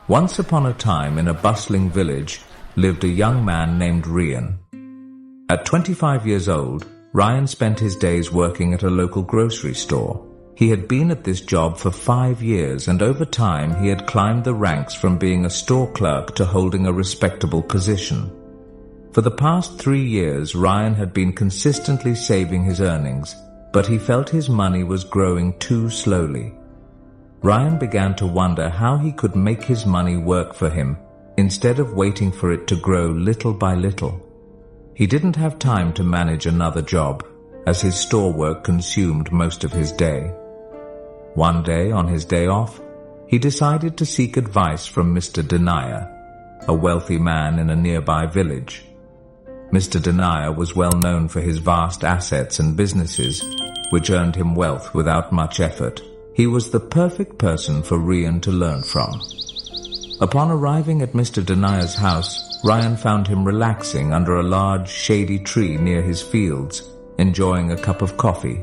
Once upon a time in a bustling village lived a young man named Ryan. At 25 years old, Ryan spent his days working at a local grocery store. He had been at this job for 5 years, and over time he had climbed the ranks from being a store clerk to holding a respectable position. For the past 3 years, Ryan had been consistently saving his earnings, but he felt his money was growing too slowly. Ryan began to wonder how he could make his money work for him instead of waiting for it to grow little by little. He didn't have time to manage another job, as his store work consumed most of his day. One day, on his day off, he decided to seek advice from Mr. Denier, a wealthy man in a nearby village. Mr. Denier was well known for his vast assets and businesses, which earned him wealth without much effort. He was the perfect person for Ryan to learn from. Upon arriving at Mr. Denier's house, Ryan found him relaxing under a large, shady tree near his fields, enjoying a cup of coffee.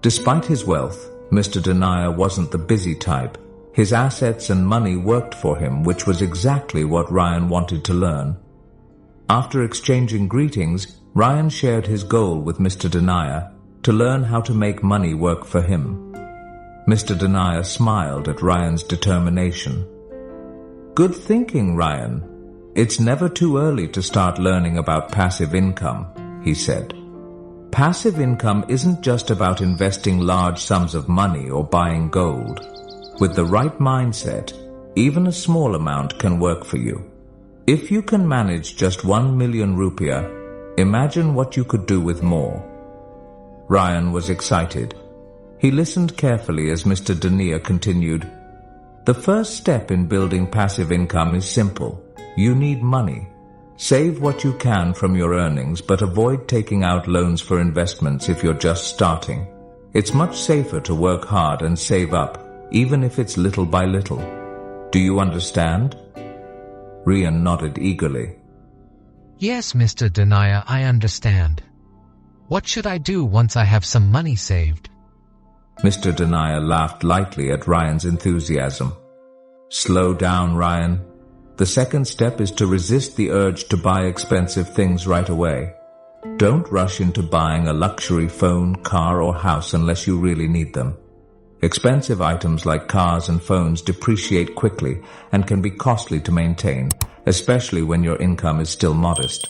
Despite his wealth, Mr. Denier wasn't the busy type. His assets and money worked for him, which was exactly what Ryan wanted to learn. After exchanging greetings, Ryan shared his goal with Mr. Denier to learn how to make money work for him. Mr. Denier smiled at Ryan's determination. "Good thinking, Ryan. It's never too early to start learning about passive income," he said. "Passive income isn't just about investing large sums of money or buying gold. With the right mindset, even a small amount can work for you. If you can manage just 1 million rupiah, imagine what you could do with more." Ryan was excited. He listened carefully as Mr. Denier continued. "The first step in building passive income is simple. You need money. Save what you can from your earnings, but avoid taking out loans for investments if you're just starting. It's much safer to work hard and save up, even if it's little by little. Do you understand?" Ryan nodded eagerly. "Yes, Mr. Denier, I understand. What should I do once I have some money saved?" Mr. Denier laughed lightly at Ryan's enthusiasm. "Slow down, Ryan. The second step is to resist the urge to buy expensive things right away. Don't rush into buying a luxury phone, car, or house unless you really need them. Expensive items like cars and phones depreciate quickly and can be costly to maintain, especially when your income is still modest.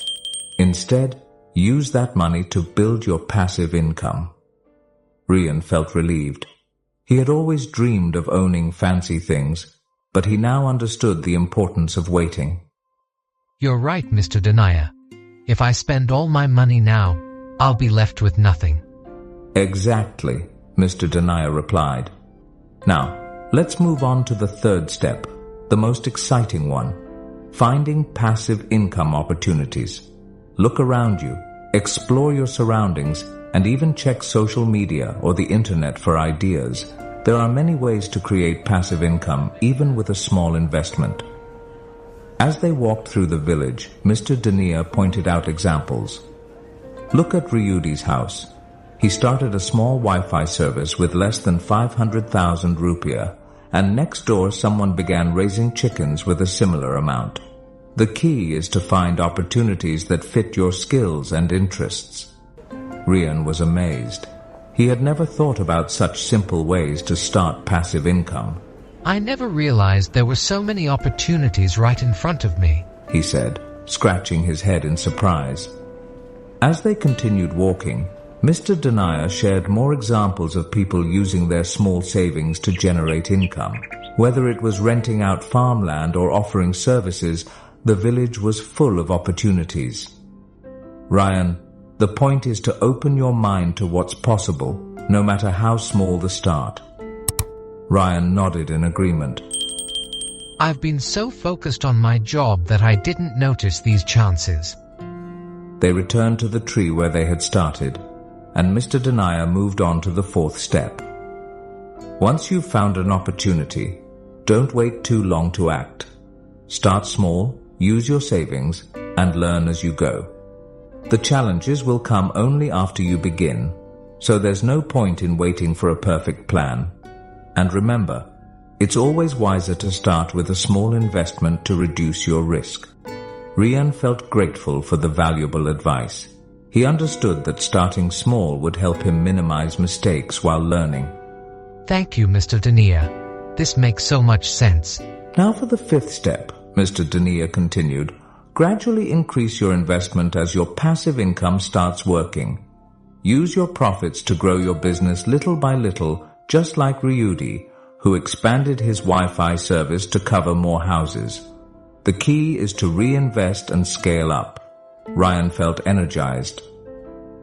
Instead, use that money to build your passive income." Ryan felt relieved. He had always dreamed of owning fancy things, but he now understood the importance of waiting. "You're right, Mr. Denier. If I spend all my money now, I'll be left with nothing." "Exactly," Mr. Denier replied. "Now, let's move on to the third step, the most exciting one, finding passive income opportunities. Look around you, explore your surroundings, and even check social media or the internet for ideas. There are many ways to create passive income, even with a small investment." As they walked through the village, Mr. Denier pointed out examples. "Look at Ryudi's house. He started a small Wi-Fi service with less than 500,000 rupiah, and next door someone began raising chickens with a similar amount. The key is to find opportunities that fit your skills and interests." Ryan was amazed. He had never thought about such simple ways to start passive income. "I never realized there were so many opportunities right in front of me," he said, scratching his head in surprise. As they continued walking, Mr. Denier shared more examples of people using their small savings to generate income. Whether it was renting out farmland or offering services, the village was full of opportunities. "Ryan, the point is to open your mind to what's possible, no matter how small the start." Ryan nodded in agreement. "I've been so focused on my job that I didn't notice these chances." They returned to the tree where they had started, and Mr. Denier moved on to the fourth step. Once you've found an opportunity, don't wait too long to act. Start small, use your savings, and learn as you go. The challenges will come only after you begin, so there's no point in waiting for a perfect plan. And remember, It's always wiser to start with a small investment to reduce your risk. Rian felt grateful for the valuable advice. He understood that starting small would help him minimize mistakes while learning. Thank you, Mr. Denier. This makes so much sense. Now for the fifth step, Mr. Denier continued. Gradually increase your investment as your passive income starts working. Use your profits to grow your business little by little, just like Ryudi, who expanded his Wi-Fi service to cover more houses. The key is to reinvest and scale up. Ryan felt energized.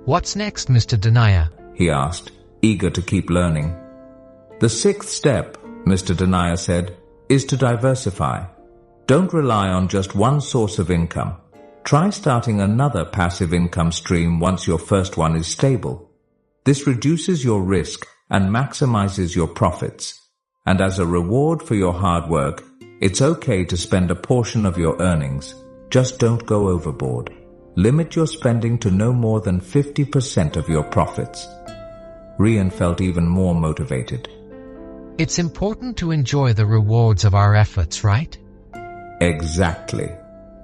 What's next, Mr. Denier? He asked, eager to keep learning. The sixth step, Mr. Denier said, is to diversify. Don't rely on just one source of income. Try starting another passive income stream once your first one is stable. This reduces your risk and maximizes your profits. And as a reward for your hard work, it's okay to spend a portion of your earnings. Just don't go overboard. Limit your spending to no more than 50% of your profits. Rian felt even more motivated. It's important to enjoy the rewards of our efforts, right? Exactly,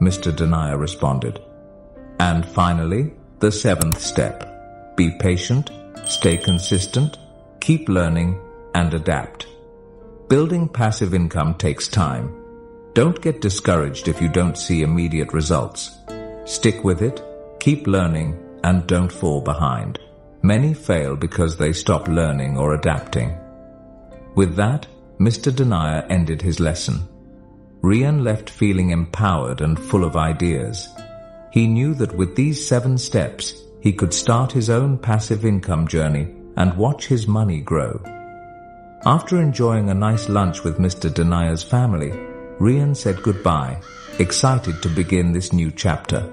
Mr. Denier responded. And finally, the seventh step. Be patient, stay consistent, keep learning, and adapt. Building passive income takes time. Don't get discouraged if you don't see immediate results. Stick with it, keep learning, and don't fall behind. Many fail because they stop learning or adapting. With that, Mr. Denier ended his lesson. Rian left feeling empowered and full of ideas. He knew that with these 7 steps, he could start his own passive income journey and watch his money grow. After enjoying a nice lunch with Mr. Denier's family, Rian said goodbye, excited to begin this new chapter.